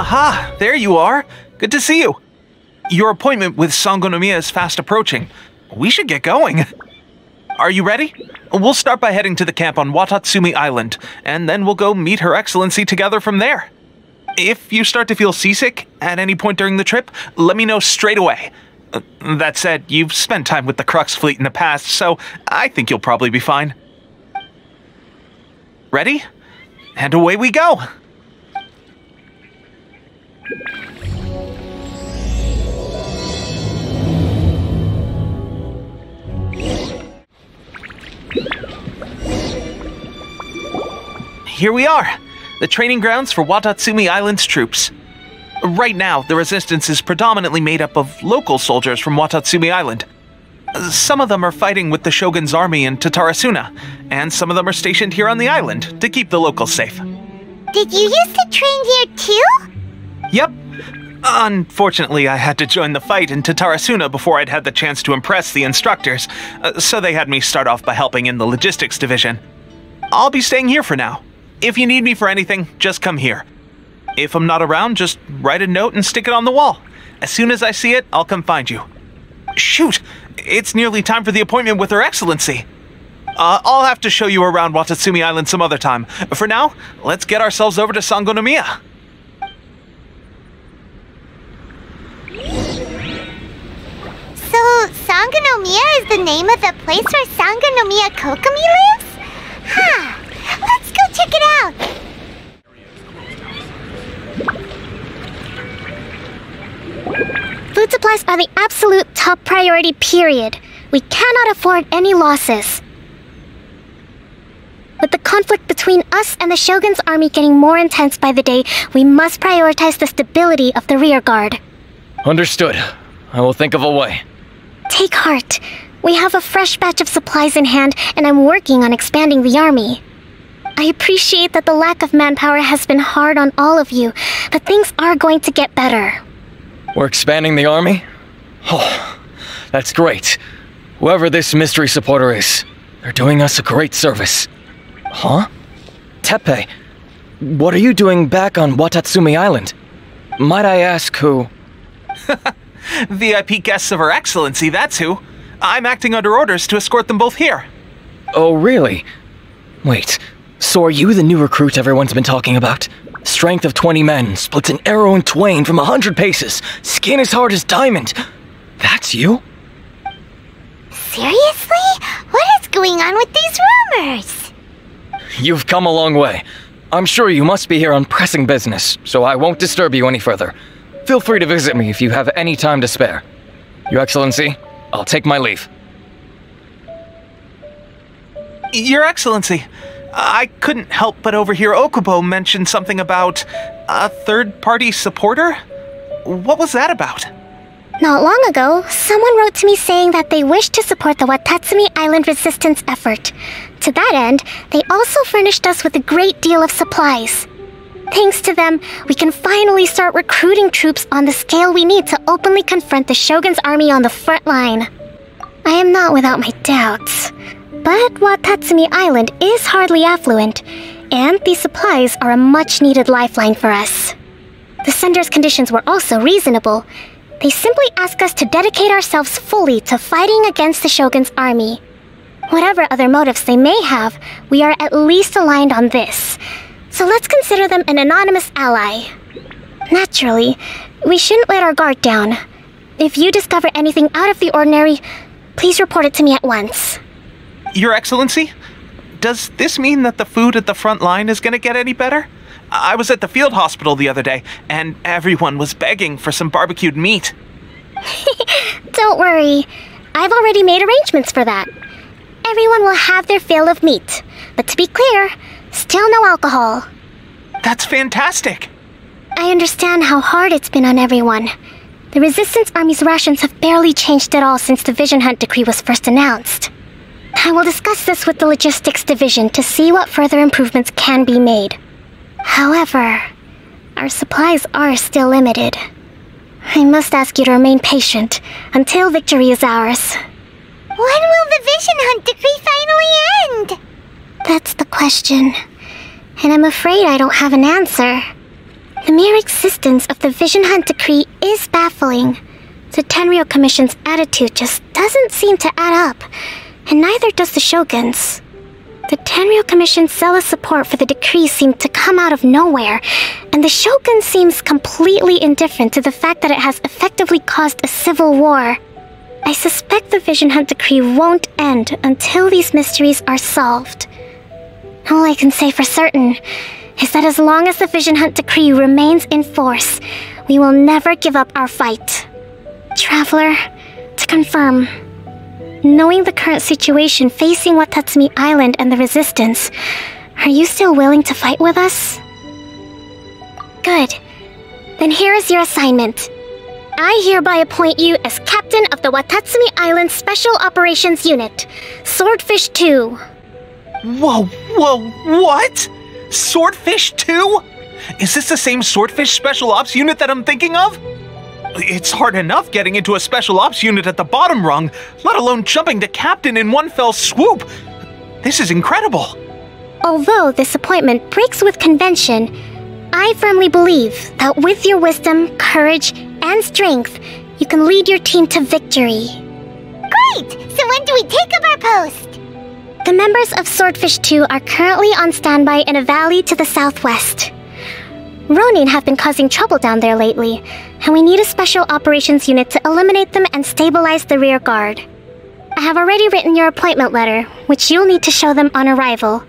Aha, there you are. Good to see you. Your appointment with Sangonomiya is fast approaching. We should get going. Are you ready? We'll start by heading to the camp on Watatsumi Island, and then we'll go meet Her Excellency together from there. If you start to feel seasick at any point during the trip, let me know straight away. That said, you've spent time with the Crux fleet in the past, so I think you'll probably be fine. Ready? And away we go! Here we are, the training grounds for Watatsumi Island's troops. Right now, the resistance is predominantly made up of local soldiers from Watatsumi Island. Some of them are fighting with the Shogun's army in Tatarasuna, and some of them are stationed here on the island to keep the locals safe. Did you used to train here too? Yep. Unfortunately, I had to join the fight in Tatarasuna before I'd had the chance to impress the instructors, so they had me start off by helping in the logistics division. I'll be staying here for now. If you need me for anything, just come here. If I'm not around, just write a note and stick it on the wall. As soon as I see it, I'll come find you. Shoot! It's nearly time for the appointment with Her Excellency. I'll have to show you around Watatsumi Island some other time. For now, let's get ourselves over to Sangonomiya. So, Sangonomiya is the name of the place where Sangonomiya Kokomi lives? Huh. Let's go check it out! Food supplies are the absolute top priority, period. We cannot afford any losses. With the conflict between us and the Shogun's army getting more intense by the day, we must prioritize the stability of the rear guard. Understood. I will think of a way. Take heart. We have a fresh batch of supplies in hand, and I'm working on expanding the army. I appreciate that the lack of manpower has been hard on all of you, but things are going to get better. We're expanding the army? Oh, that's great. Whoever this mystery supporter is, they're doing us a great service. Huh? Teppei, what are you doing back on Watatsumi Island? Might I ask who? VIP guests of Her Excellency, that's who. I'm acting under orders to escort them both here. Oh, really? Wait, so are you the new recruit everyone's been talking about? Strength of 20 men, splits an arrow in twain from 100 paces, skin as hard as diamond. That's you? Seriously? What is going on with these rumors? You've come a long way. I'm sure you must be here on pressing business, so I won't disturb you any further. Feel free to visit me if you have any time to spare. Your Excellency, I'll take my leave. Your Excellency, I couldn't help but overhear Okubo mention something about a third-party supporter? What was that about? Not long ago, someone wrote to me saying that they wished to support the Watatsumi Island resistance effort. To that end, they also furnished us with a great deal of supplies. Thanks to them, we can finally start recruiting troops on the scale we need to openly confront the Shogun's army on the front line. I am not without my doubts. But Watatsumi Island is hardly affluent, and these supplies are a much-needed lifeline for us. The sender's conditions were also reasonable. They simply ask us to dedicate ourselves fully to fighting against the Shogun's army. Whatever other motives they may have, we are at least aligned on this. So let's consider them an anonymous ally. Naturally, we shouldn't let our guard down. If you discover anything out of the ordinary, please report it to me at once. Your Excellency, does this mean that the food at the front line is gonna get any better? I was at the field hospital the other day, and everyone was begging for some barbecued meat. Don't worry. I've already made arrangements for that. Everyone will have their fill of meat. But to be clear, still no alcohol. That's fantastic. I understand how hard it's been on everyone. The Resistance Army's rations have barely changed at all since the Vision Hunt decree was first announced. I will discuss this with the Logistics Division to see what further improvements can be made. However, our supplies are still limited. I must ask you to remain patient until victory is ours. When will the Vision Hunt decree finally end? That's the question. And I'm afraid I don't have an answer. The mere existence of the Vision Hunt Decree is baffling. The Tenryou Commission's attitude just doesn't seem to add up, and neither does the Shogun's. The Tenryou Commission's zealous support for the decree seemed to come out of nowhere, and the Shogun seems completely indifferent to the fact that it has effectively caused a civil war. I suspect the Vision Hunt Decree won't end until these mysteries are solved. All I can say for certain is that as long as the Vision Hunt Decree remains in force, we will never give up our fight. Traveler, to confirm, knowing the current situation facing Watatsumi Island and the Resistance, are you still willing to fight with us? Good. Then here is your assignment. I hereby appoint you as Captain of the Watatsumi Island Special Operations Unit, Swordfish 2. Whoa, what? Swordfish 2? Is this the same Swordfish Special Ops unit that I'm thinking of? It's hard enough getting into a Special Ops unit at the bottom rung, let alone jumping to Captain in one fell swoop. This is incredible. Although this appointment breaks with convention, I firmly believe that with your wisdom, courage, and strength, you can lead your team to victory. Great! So when do we take up our post? The members of Swordfish 2 are currently on standby in a valley to the southwest. Ronin have been causing trouble down there lately, and we need a special operations unit to eliminate them and stabilize the rear guard. I have already written your appointment letter, which you'll need to show them on arrival.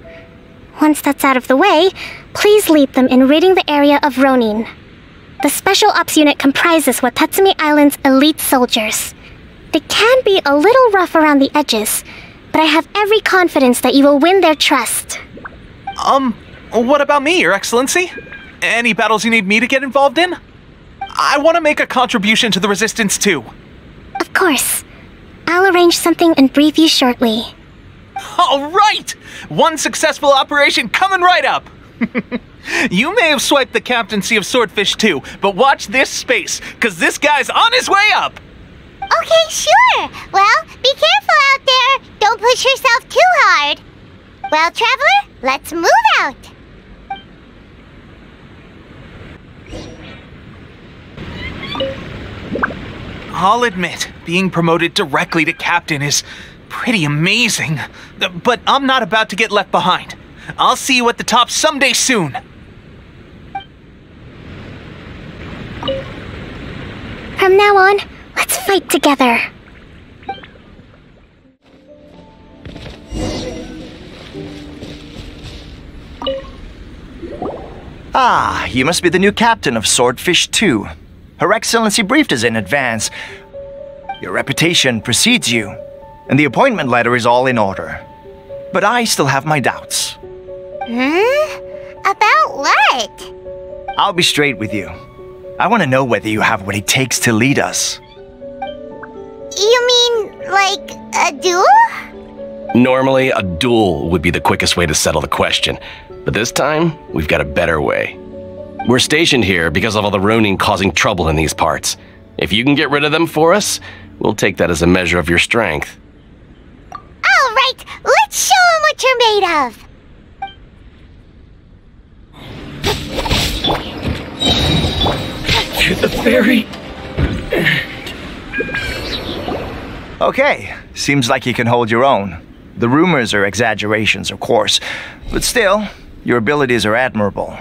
Once that's out of the way, please lead them in ridding the area of Ronin. The Special Ops unit comprises Watatsumi Island's elite soldiers. They can be a little rough around the edges, but I have every confidence that you will win their trust. What about me, Your Excellency? Any battles you need me to get involved in? I want to make a contribution to the Resistance too. Of course. I'll arrange something and brief you shortly. All right! One successful operation coming right up! You may have swiped the captaincy of Swordfish 2, but watch this space, because this guy's on his way up! Okay, sure. Well, be careful out there. Don't push yourself too hard. Well, Traveler, let's move out. I'll admit, being promoted directly to captain is pretty amazing. But I'm not about to get left behind. I'll see you at the top someday soon. From now on, let's fight together. Ah, you must be the new captain of Swordfish 2. Her Excellency briefed us in advance. Your reputation precedes you, and the appointment letter is all in order. But I still have my doubts. About what? I'll be straight with you. I want to know whether you have what it takes to lead us. You mean, like, a duel? Normally, a duel would be the quickest way to settle the question, but this time, we've got a better way. We're stationed here because of all the Ronin causing trouble in these parts. If you can get rid of them for us, we'll take that as a measure of your strength. All right, let's show them what you're made of. To the very Okay, seems like you can hold your own. The rumors are exaggerations, of course, but still, your abilities are admirable.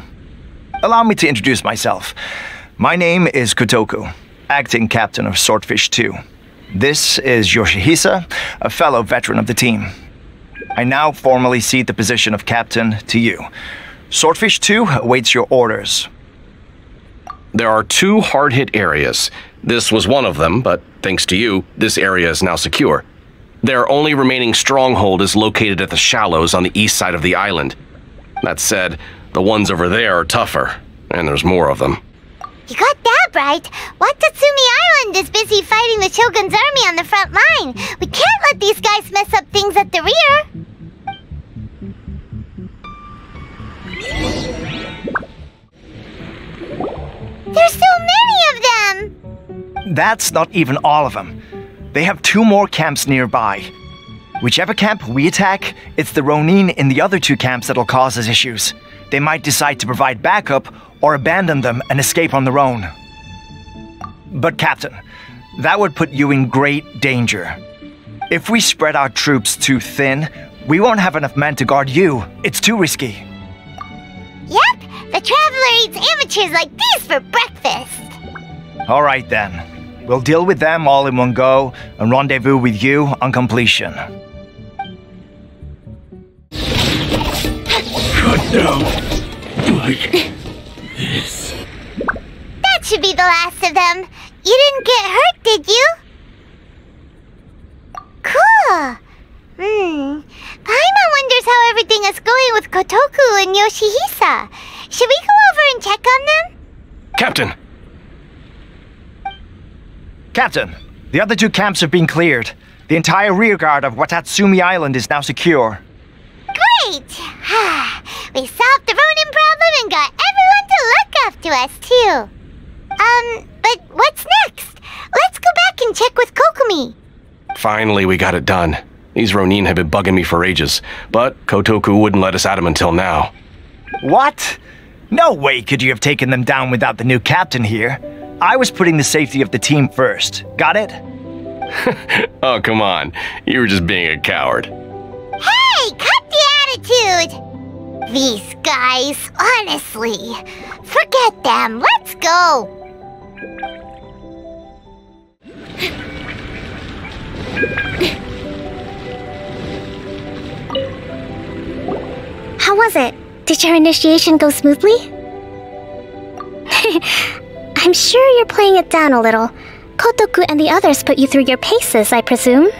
Allow me to introduce myself. My name is Kotoku, acting captain of Swordfish 2. This is Yoshihisa, a fellow veteran of the team. I now formally cede the position of captain to you. Swordfish 2 awaits your orders. There are 2 hard-hit areas. This was one of them, but thanks to you, this area is now secure. Their only remaining stronghold is located at the shallows on the east side of the island. That said, the ones over there are tougher, and there's more of them. You got that right. Watatsumi Island is busy fighting the Shogun's army on the front line. We can't let these guys mess up things at the rear. There's so many of them! That's not even all of them. They have 2 more camps nearby. Whichever camp we attack, it's the Ronin in the other 2 camps that'll cause us issues. They might decide to provide backup, or abandon them and escape on their own. But Captain, that would put you in great danger. If we spread our troops too thin, we won't have enough men to guard you. It's too risky. Yep, the Traveler eats amateurs like these for breakfast. All right then. We'll deal with them all in one go and rendezvous with you on completion. Cut down like this. That should be the last of them. You didn't get hurt, did you? Cool. Paimon wonders how everything is going with Kotoku and Yoshihisa. Should we go over and check on them? Captain! Captain, the other two camps have been cleared. The entire rearguard of Watatsumi Island is now secure. Great! We solved the Ronin problem and got everyone to look after us, too. But what's next? Let's go back and check with Kokumi. Finally, we got it done. These Ronin have been bugging me for ages, but Kotoku wouldn't let us at him until now. What? No way could you have taken them down without the new captain here. I was putting the safety of the team first. Got it? Oh, come on. You were just being a coward. Hey, cut the attitude! These guys, honestly. Forget them. Let's go. How was it? Did your initiation go smoothly? I'm sure you're playing it down a little. Kotoku and the others put you through your paces, I presume.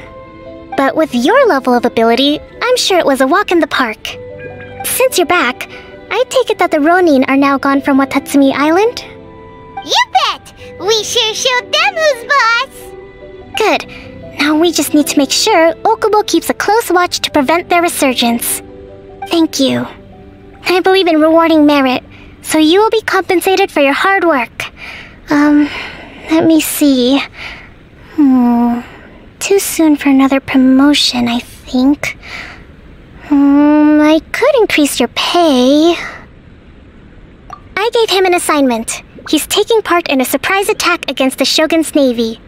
But with your level of ability, I'm sure it was a walk in the park. Since you're back, I take it that the Ronin are now gone from Watatsumi Island? You bet! We sure showed them who's boss! Good. Now we just need to make sure Okubo keeps a close watch to prevent their resurgence. Thank you. I believe in rewarding merit, so you will be compensated for your hard work. Let me see. Too soon for another promotion, I think. I could increase your pay. I gave him an assignment. He's taking part in a surprise attack against the Shogun's navy.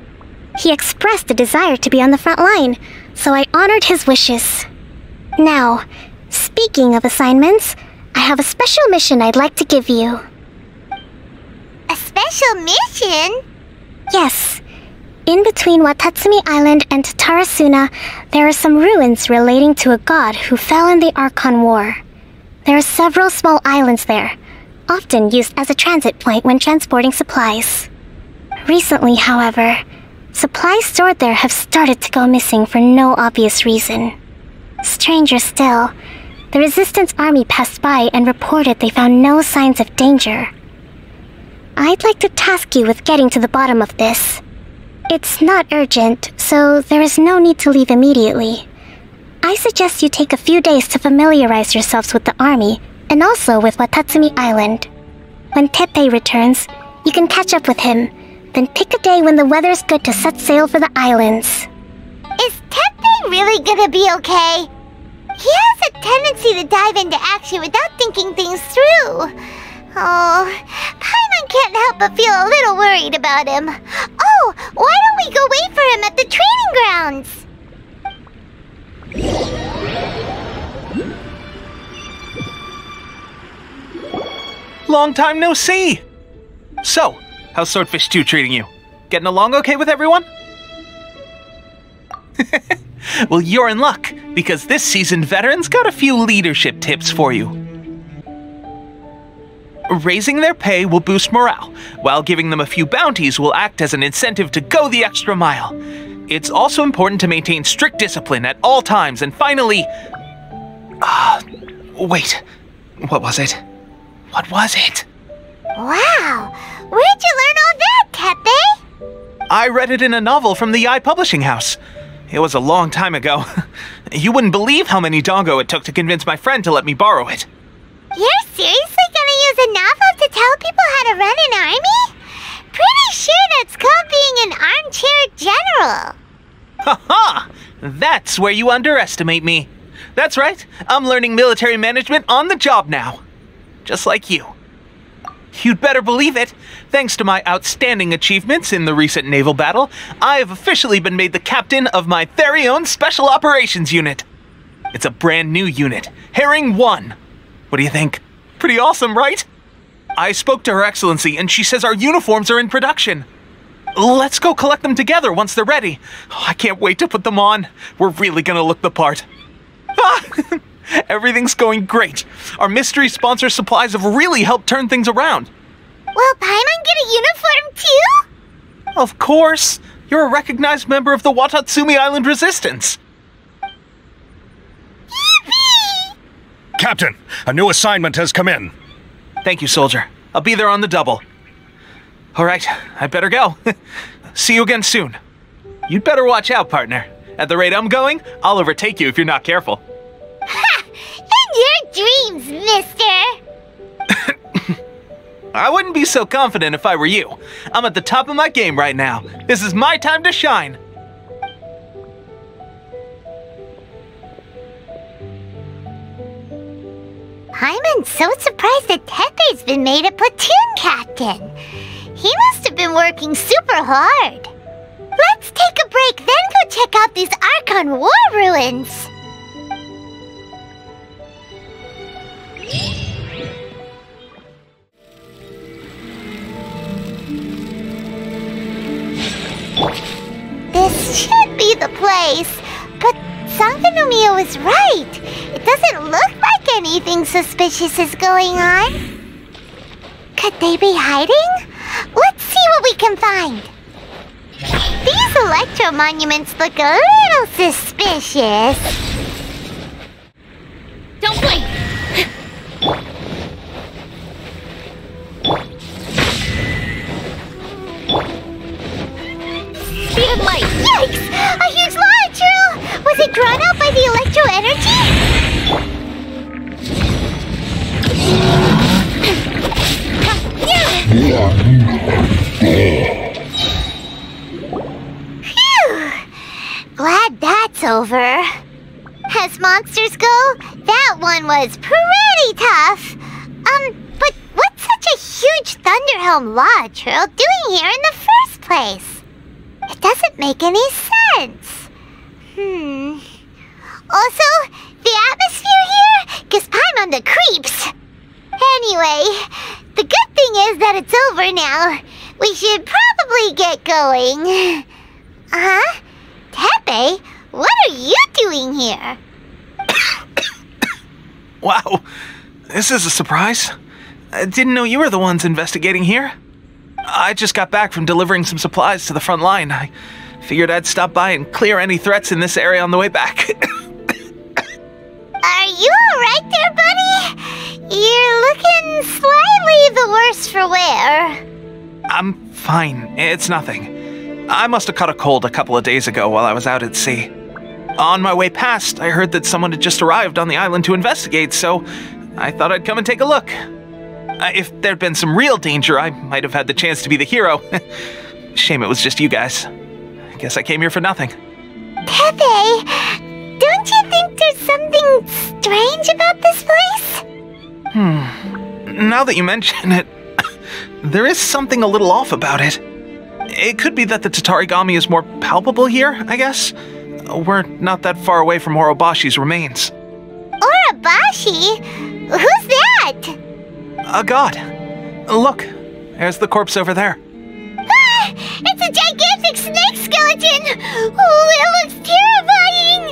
He expressed a desire to be on the front line, so I honored his wishes. Now, speaking of assignments, I have a special mission I'd like to give you. A special mission? Yes. In between Watatsumi Island and Tarasuna, there are some ruins relating to a god who fell in the Archon War. There are several small islands there, often used as a transit point when transporting supplies. Recently, however, supplies stored there have started to go missing for no obvious reason. Stranger still, the Resistance Army passed by and reported they found no signs of danger. I'd like to task you with getting to the bottom of this. It's not urgent, so there is no need to leave immediately. I suggest you take a few days to familiarize yourselves with the army, and also with Watatsumi Island. When Teppei returns, you can catch up with him, then pick a day when the weather's good to set sail for the islands. Is Teppei really gonna be okay? He has a tendency to dive into action without thinking things through. Oh, Paimon can't help but feel a little worried about him. Oh, why don't we go wait for him at the training grounds? Long time no see! So, how's Swordfish 2 treating you? Getting along okay with everyone? Well, you're in luck, because this seasoned veteran's got a few leadership tips for you. Raising their pay will boost morale, while giving them a few bounties will act as an incentive to go the extra mile. It's also important to maintain strict discipline at all times, and finally... wait. What was it? What was it? Wow! Where'd you learn all that, Teppei? I read it in a novel from the Eye Publishing House. It was a long time ago. You wouldn't believe how many dongo it took to convince my friend to let me borrow it. You're seriously gonna use a novel to tell people how to run an army? Pretty sure that's called being an armchair general. Ha-ha! That's where you underestimate me. That's right, I'm learning military management on the job now. Just like you. You'd better believe it. Thanks to my outstanding achievements in the recent naval battle, I have officially been made the captain of my very own Special Operations Unit. It's a brand new unit, Herring 1. What do you think? Pretty awesome, right? I spoke to Her Excellency, and she says our uniforms are in production. Let's go collect them together once they're ready. I can't wait to put them on. We're really gonna look the part. Everything's going great. Our mystery sponsor supplies have really helped turn things around. Will Paimon get a uniform too? Of course. You're a recognized member of the Watatsumi Island Resistance. Yippee! Captain, a new assignment has come in. Thank you, soldier. I'll be there on the double. All right, I better go. See you again soon. You'd better watch out, partner. At the rate I'm going, I'll overtake you if you're not careful. Ha! In your dreams, mister! I wouldn't be so confident if I were you. I'm at the top of my game right now. This is my time to shine. Paimon's so surprised that Tepe's been made a platoon captain. He must have been working super hard. Let's take a break, then go check out these Archon War ruins. This should be the place, but Sankanomiya was right. It doesn't look like anything suspicious is going on. Could they be hiding? Let's see what we can find. These electro monuments look a little suspicious. Don't blink! Speed of light! Yikes! A huge lava trail! Was it drawn out by the electro energy? Phew! Glad that's over. As monsters go, that one was pretty tough. But what's such a huge Thunderhelm lava trail doing here in the first place? It doesn't make any sense. Also, the atmosphere here gives Paimon the creeps. Anyway, the good thing is that it's over now. We should probably get going. Tepe, what are you doing here? Wow, this is a surprise. I didn't know you were the ones investigating here. I just got back from delivering some supplies to the front line. I figured I'd stop by and clear any threats in this area on the way back. Are you alright there, buddy? You're looking slightly the worse for wear. I'm fine. It's nothing. I must have caught a cold a couple of days ago while I was out at sea. On my way past, I heard that someone had just arrived on the island to investigate, so I thought I'd come and take a look. If there'd been some real danger, I might have had the chance to be the hero. Shame it was just you guys. I guess I came here for nothing. Tepe, don't you think there's something strange about this place? Now that you mention it, there is something a little off about it. It could be that the Tatarigami is more palpable here, I guess. We're not that far away from Orobashi's remains. Orobashi? Who's that? A god. Look, there's the corpse over there. Ah! It's a gigantic snake skeleton! Oh, it looks terrifying!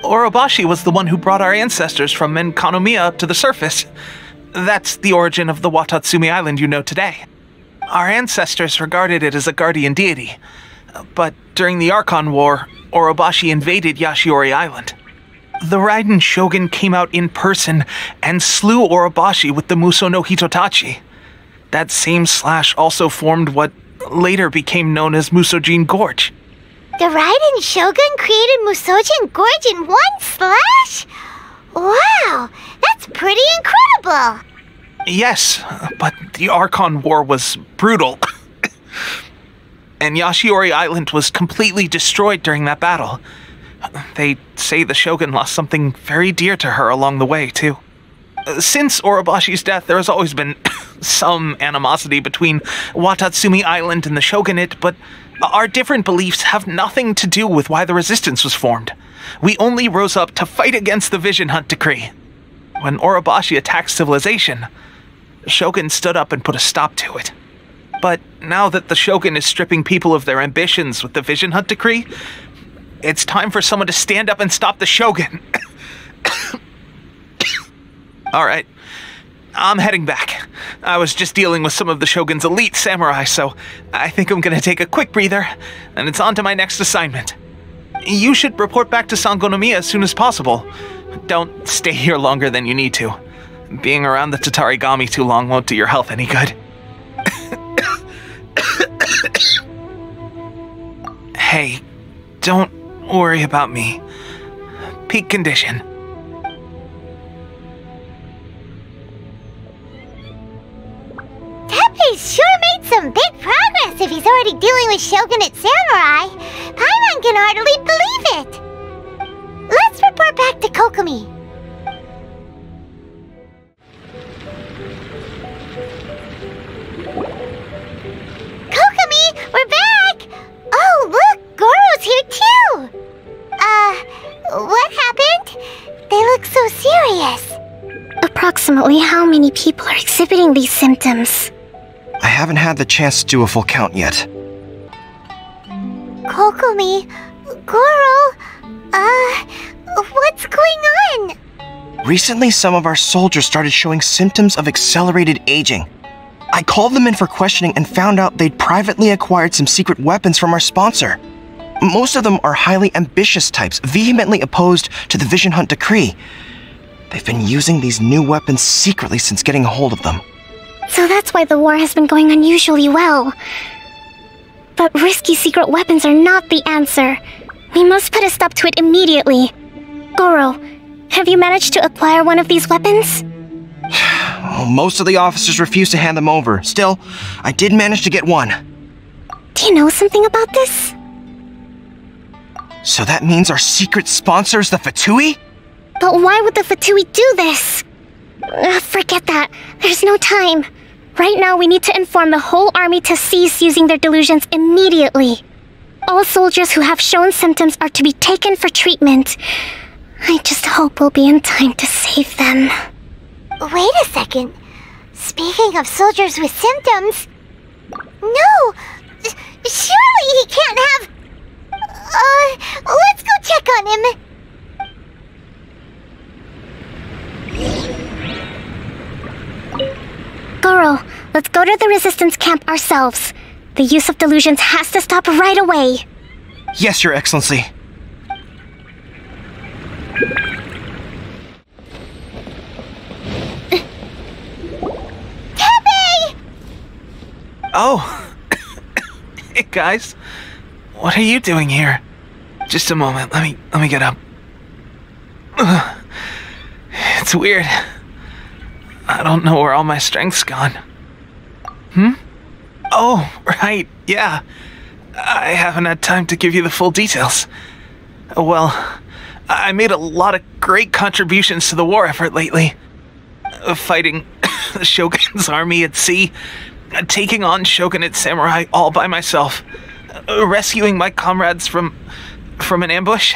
Orobashi was the one who brought our ancestors from Menkanomiya up to the surface. That's the origin of the Watatsumi Island you know today. Our ancestors regarded it as a guardian deity. But during the Archon War, Orobashi invaded Yashiori Island. The Raiden Shogun came out in person and slew Orobashi with the Muso no Hitotachi. That same slash also formed what later became known as Musojin Gorge. The Raiden Shogun created Musojin Gorge in one slash? Wow, that's pretty incredible! Yes, but the Archon War was brutal. And Yashiori Island was completely destroyed during that battle. They say the Shogun lost something very dear to her along the way, too. Since Orobashi's death, there has always been some animosity between Watatsumi Island and the Shogunate, but our different beliefs have nothing to do with why the resistance was formed. We only rose up to fight against the Vision Hunt Decree. When Orobashi attacked civilization, the Shogun stood up and put a stop to it. But now that the Shogun is stripping people of their ambitions with the Vision Hunt Decree, it's time for someone to stand up and stop the Shogun. Alright, I'm heading back. I was just dealing with some of the Shogun's elite samurai, so I think I'm gonna take a quick breather, and it's on to my next assignment. You should report back to Sangonomiya as soon as possible. Don't stay here longer than you need to. Being around the Tatarigami too long won't do your health any good. Hey, don't worry about me. Peak condition. Teppei's sure made some big progress if he's already dealing with Shogunate samurai. Paimon can hardly believe it. Let's report back to Kokomi. Kokomi, we're back! Oh, look, Goro's here too! What happened? They look so serious. Approximately how many people are exhibiting these symptoms? I haven't had the chance to do a full count yet. Kokomi, Goro, what's going on? Recently, some of our soldiers started showing symptoms of accelerated aging. I called them in for questioning and found out they'd privately acquired some secret weapons from our sponsor. Most of them are highly ambitious types, vehemently opposed to the Vision Hunt Decree. They've been using these new weapons secretly since getting a hold of them. So that's why the war has been going unusually well. But risky secret weapons are not the answer. We must put a stop to it immediately. Goro, have you managed to acquire one of these weapons? Well, most of the officers refuse to hand them over. Still, I did manage to get one. Do you know something about this? So that means our secret sponsor is the Fatui? But why would the Fatui do this? Forget that. There's no time. Right now, we need to inform the whole army to cease using their delusions immediately. All soldiers who have shown symptoms are to be taken for treatment. I just hope we'll be in time to save them. Wait a second. Speaking of soldiers with symptoms... No! Surely he can't have... let's go check on him. Goro, let's go to the resistance camp ourselves. The use of delusions has to stop right away. Yes, Your Excellency. Teppei! Oh. Hey, guys. What are you doing here? Just a moment. Let me get up. It's weird. I don't know where all my strength's gone. Oh, right, yeah. I haven't had time to give you the full details. Well, I made a lot of great contributions to the war effort lately. Fighting the Shogun's army at sea, taking on Shogunate samurai all by myself, rescuing my comrades from an ambush.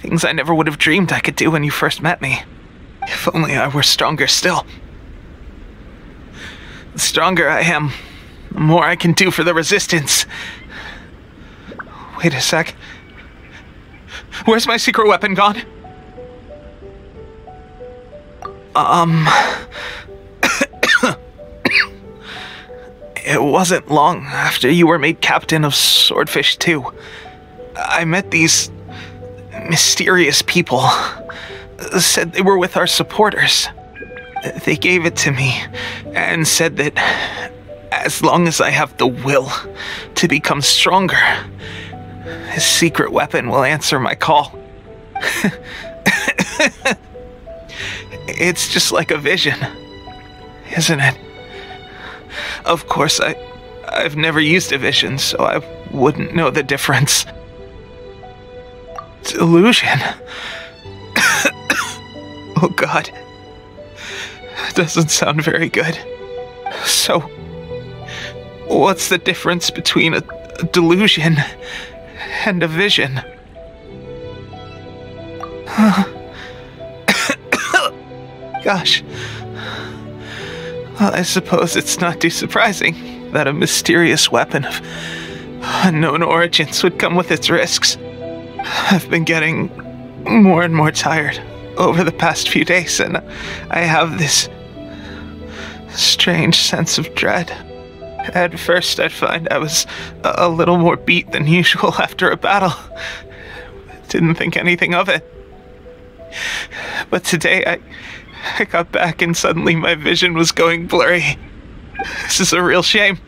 Things I never would have dreamed I could do when you first met me. If only I were stronger still. The stronger I am, the more I can do for the resistance. Wait a sec. Where's my secret weapon gone? It wasn't long after you were made captain of Swordfish 2. I met these mysterious people. Said they were with our supporters. They gave it to me and said that as long as I have the will to become stronger, his secret weapon will answer my call. It's just like a vision, isn't it? Of course, I've never used a vision, so I wouldn't know the difference. Delusion. Oh God, doesn't sound very good. So, what's the difference between a delusion and a vision? Gosh. Well, I suppose it's not too surprising that a mysterious weapon of unknown origins would come with its risks. I've been getting more and more tired over the past few days, and I have this strange sense of dread. At first, I'd find I was a little more beat than usual after a battle. Didn't think anything of it. But today, I got back and suddenly my vision was going blurry. This is a real shame.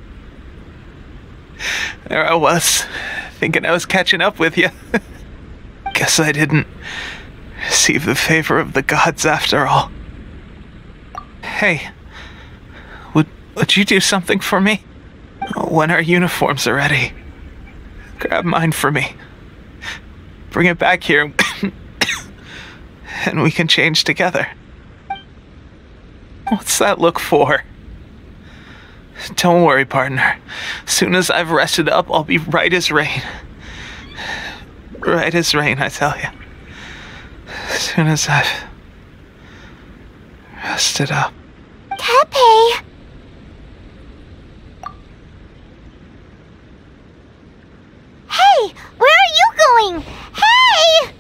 There I was, thinking I was catching up with you. Guess I didn't receive the favor of the gods after all. Hey, would you do something for me? When our uniforms are ready, grab mine for me. Bring it back here, and we can change together. What's that look for? Don't worry, partner. Soon as I've rested up, I'll be right as rain. Right as rain, I tell you. Soon as I've rested up. Tepe! Hey! Where are you going? Hey!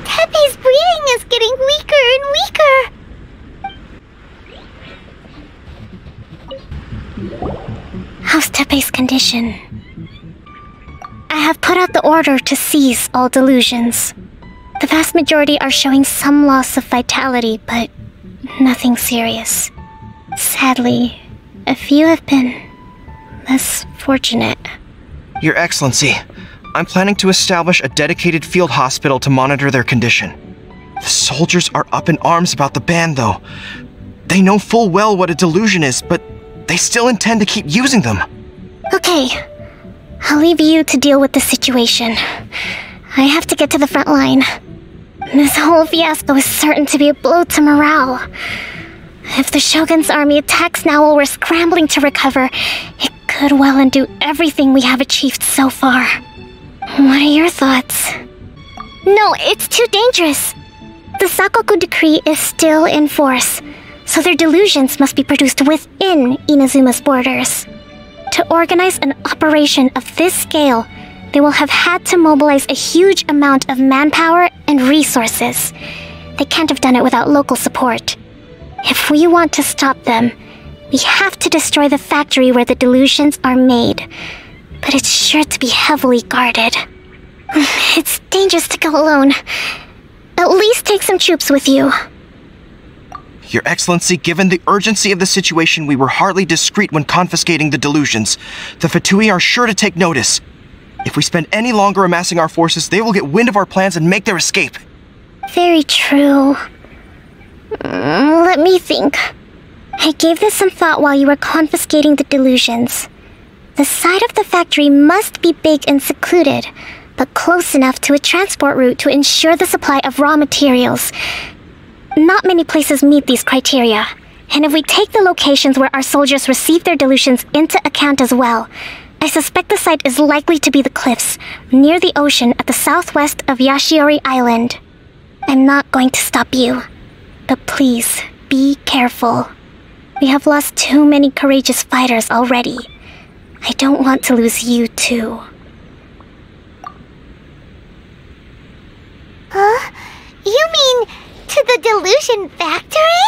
Tepe's breathing is getting weaker and weaker. How's Tepe's condition? I have put out the order to cease all delusions. The vast majority are showing some loss of vitality, but nothing serious. Sadly, a few have been less fortunate. Your Excellency, I'm planning to establish a dedicated field hospital to monitor their condition. The soldiers are up in arms about the ban, though. They know full well what a delusion is, but they still intend to keep using them. Okay, I'll leave you to deal with the situation. I have to get to the front line. This whole fiasco is certain to be a blow to morale. If the Shogun's army attacks now while we're scrambling to recover, it could well undo everything we have achieved so far. What are your thoughts? No, it's too dangerous. The Sakoku decree is still in force, so their delusions must be produced within Inazuma's borders. To organize an operation of this scale, they will have had to mobilize a huge amount of manpower and resources. They can't have done it without local support. If we want to stop them, we have to destroy the factory where the delusions are made. But it's sure to be heavily guarded. It's dangerous to go alone. At least take some troops with you. Your Excellency, given the urgency of the situation, we were hardly discreet when confiscating the delusions. The Fatui are sure to take notice. If we spend any longer amassing our forces, they will get wind of our plans and make their escape. Very true. Let me think. I gave this some thought while you were confiscating the delusions. The side of the factory must be big and secluded, but close enough to a transport route to ensure the supply of raw materials. Not many places meet these criteria, and if we take the locations where our soldiers receive their delusions into account as well, I suspect the site is likely to be the cliffs, near the ocean at the southwest of Yashiori Island. I'm not going to stop you, but please, be careful. We have lost too many courageous fighters already. I don't want to lose you too. Huh? You mean to the delusion factory?